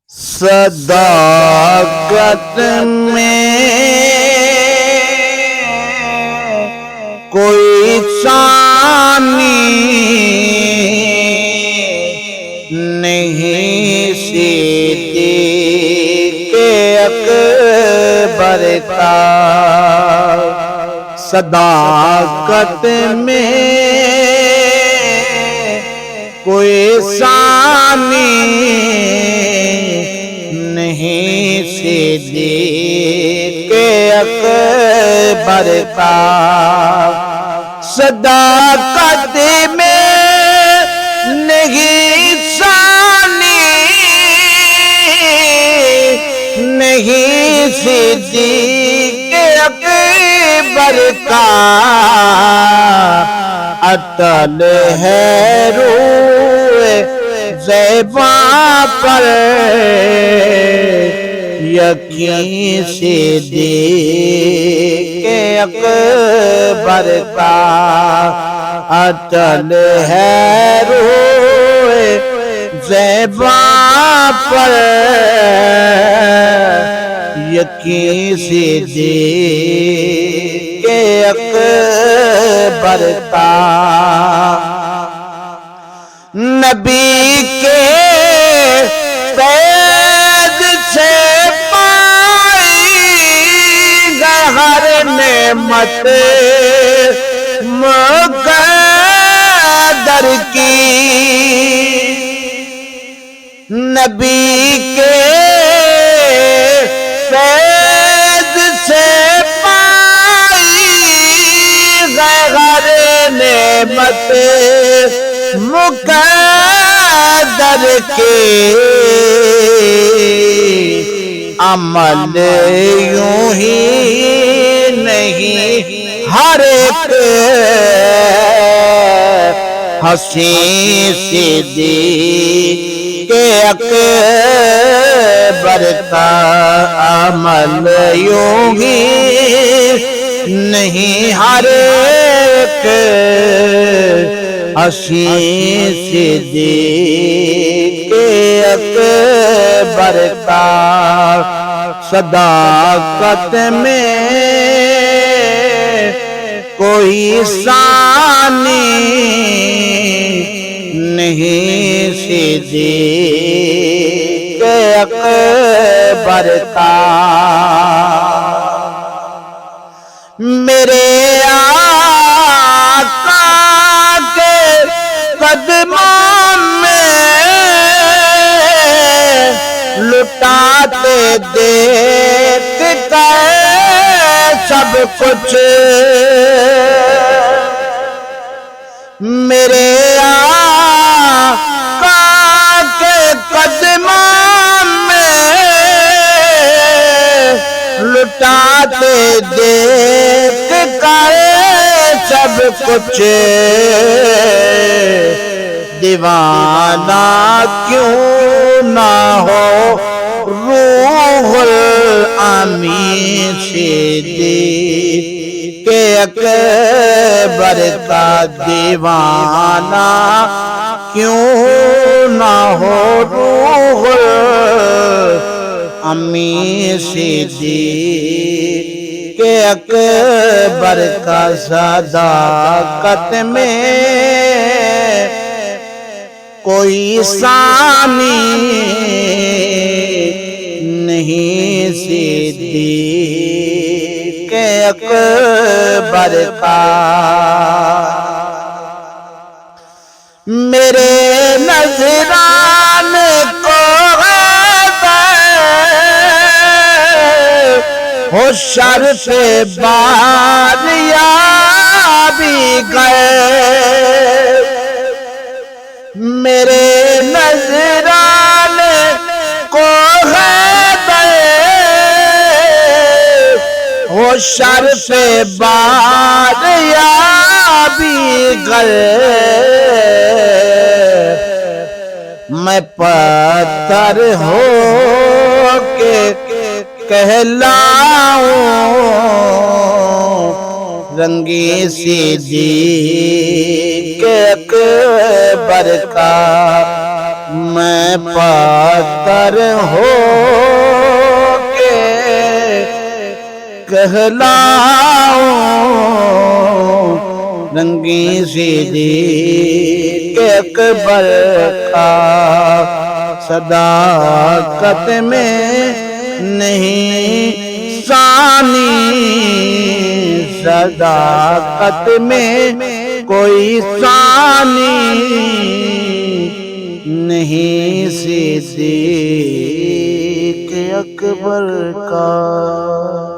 صداقت میں کوئی ثانی نہیں صدیق اکبر کا۔ صداقت میں کوئی ثانی نہیں صدیق اکبر کا۔ صداقت میں نہیں ثانی نہیں صدیق اکبر کا۔ اٹل ہے روح زیباں پر یقین صدیق اکبر کا۔ اٹل ہے روح زیباں پر یقین صدیق اکبر کا۔ نبی کے فیض سے پائی ہر نعمت مقدر کی۔ نبی کے فیض سے پائی ہر نعمت مقدر کے۔ عمل یوں ہی نہیں ہر ایک حسین صدیق اکبر کا۔ عمل یوں ہی نہیں ہر ایک حسین صدیق اکبر کا۔ صداقت میں کوئی ثانی نہیں صدیق اکبر کا۔ میرے آقا کے قدموں میں لٹاتے دیکھ کر سب کچھ۔ میرے آقا کے قدموں میں لٹاتے دیکھ کر سب کچھ۔ دیوانہ کیوں نہ ہو روح الامین صدیق اکبر کا۔ دیوانہ کیوں نہ ہو روح الامین صدیق اکبر کا۔ صداقت میں کوئی ثانی نہیں صدیق اکبر کا۔ میرے نذران کو ہو شرف باریابی گئے۔ میرے نذران کو ہو شرف باریابی گئے۔ میں پتھر ہو کے کہلاؤں رنگی صدیق اکبر کا۔ میں پاتر ہو کے کہلاؤں رنگی صدیق اکبر کا صداقت میں نہیں ثانی صداقت میں کوئی ثانی نہیں صدیق اکبر کا